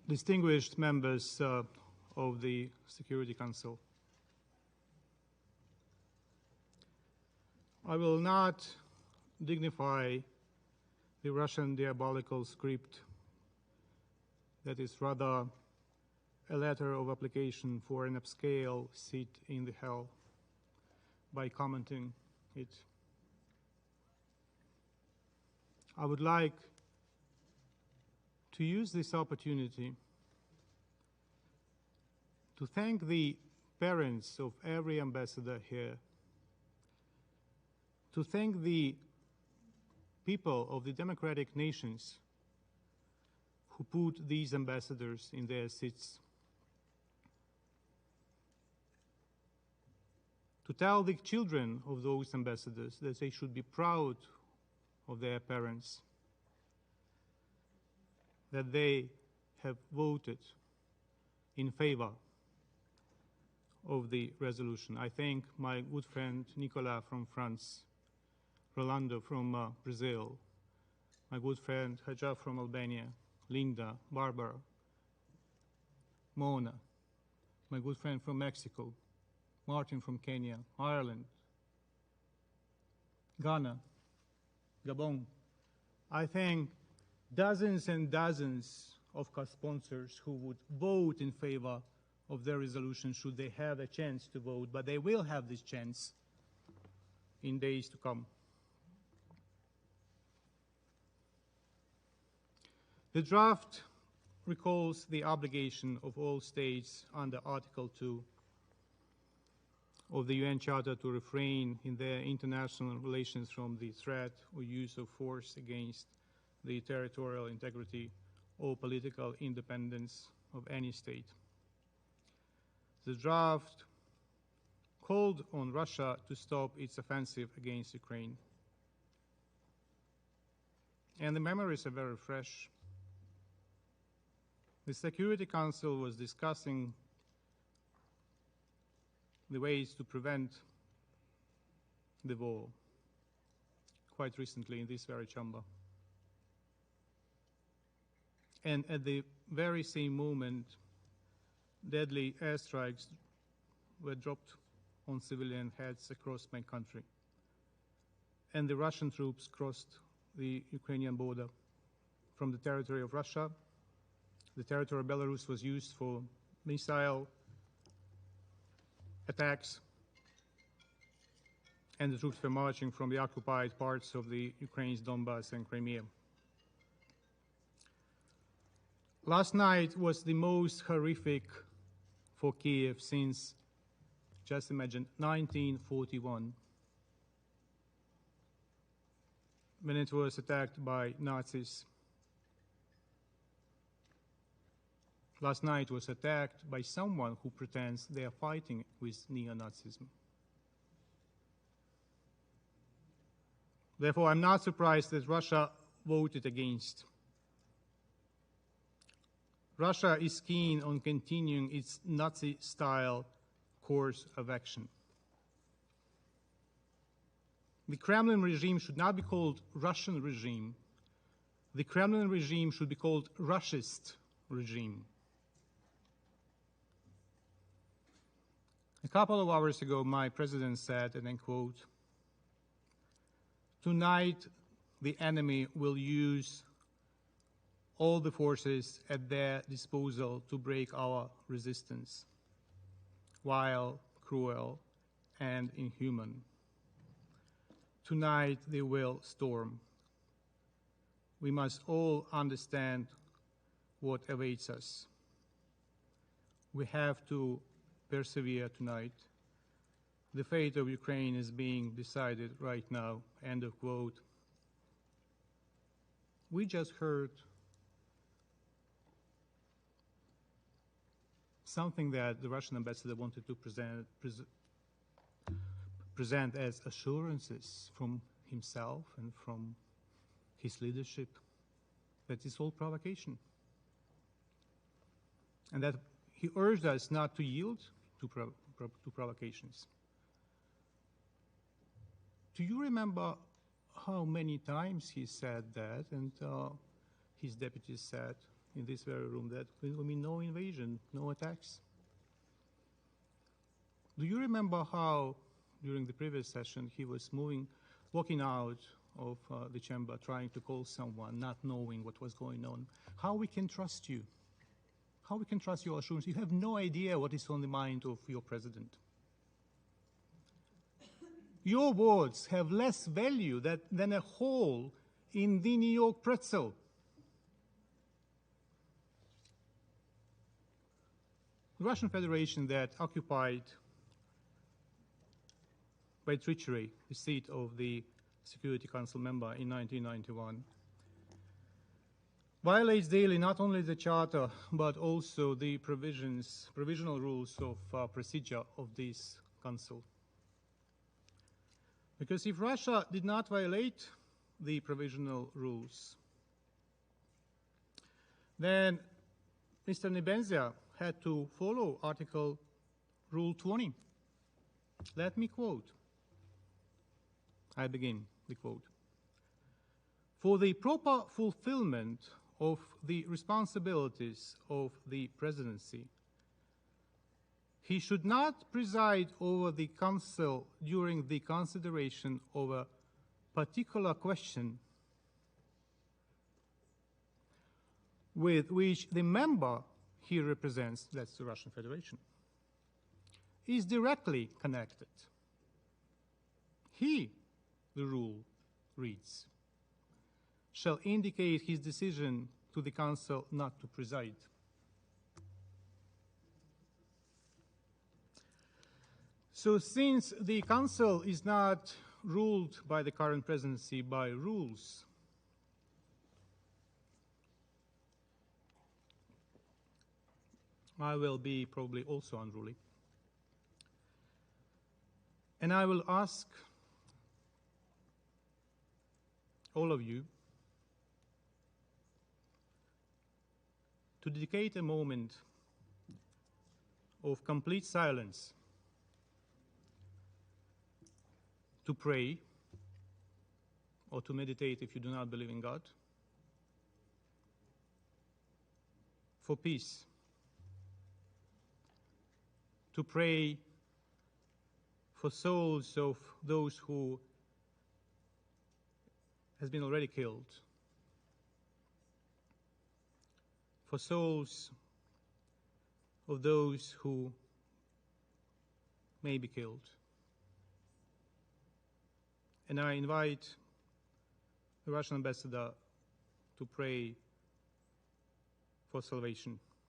distinguished members of the Security Council, I will not dignify the Russian diabolical script that is rather a letter of application for an upscale seat in the hell by commenting it. I would like to use this opportunity to thank the parents of every ambassador here, to thank the people of the democratic nations who put these ambassadors in their seats, to tell the children of those ambassadors that they should be proud of their parents, that they have voted in favor of the resolution. I thank my good friend Nicolas from France, Rolando from Brazil, my good friend Hajar from Albania, Linda, Barbara, Mona, my good friend from Mexico, Martin from Kenya, Ireland, Ghana, Gabon. I thank dozens and dozens of co-sponsors who would vote in favor of their resolution should they have a chance to vote, but they will have this chance in days to come. The draft recalls the obligation of all states under Article 2 of the UN Charter to refrain in their international relations from the threat or use of force against the territorial integrity or political independence of any state. The draft called on Russia to stop its offensive against Ukraine. And the memories are very fresh. The Security Council was discussing the ways to prevent the war quite recently in this very chamber. And at the very same moment, deadly airstrikes were dropped on civilian heads across my country. And the Russian troops crossed the Ukrainian border from the territory of Russia. The territory of Belarus was used for missile attacks, and the troops were marching from the occupied parts of the Ukraine's Donbass and Crimea. Last night was the most horrific for Kiev since, just imagine, 1941, when it was attacked by Nazis. Last night was attacked by someone who pretends they are fighting with neo-Nazism. Therefore, I'm not surprised that Russia voted against. Russia is keen on continuing its Nazi-style course of action. The Kremlin regime should not be called Russian regime. The Kremlin regime should be called Russist regime. A couple of hours ago, my president said, and I quote, "Tonight, the enemy will use all the forces at their disposal to break our resistance, vile, cruel, and inhuman. Tonight, they will storm. We must all understand what awaits us. We have to persevere tonight. The fate of Ukraine is being decided right now," end of quote. We just heard something that the Russian ambassador wanted to present as assurances from himself and from his leadership that it's all provocation. And that he urged us not to yield to provocations. Do you remember how many times he said that and his deputies said in this very room that there will be no invasion, no attacks. Do you remember how, during the previous session, he was walking out of the chamber, trying to call someone, not knowing what was going on? How we can trust you? How we can trust your assurance? You have no idea what is on the mind of your president. Your words have less value than a hole in the New York pretzel. The Russian Federation that occupied by treachery the seat of the Security Council member in 1991 violates daily not only the Charter but also the provisional rules of procedure of this Council. Because if Russia did not violate the provisional rules, then Mr. Nebenzia had to follow Rule 20. Let me quote. I begin the quote. For the proper fulfillment of the responsibilities of the presidency, he should not preside over the Council during the consideration of a particular question with which the member he represents, that's the Russian Federation, is directly connected. He, the rule reads, shall indicate his decision to the Council not to preside. So since the Council is not ruled by the current presidency by rules, I will be probably also unruly. And I will ask all of you to dedicate a moment of complete silence to pray or to meditate if you do not believe in God, for peace, to pray for souls of those who has been already killed, for souls of those who may be killed. And I invite the Russian ambassador to pray for salvation.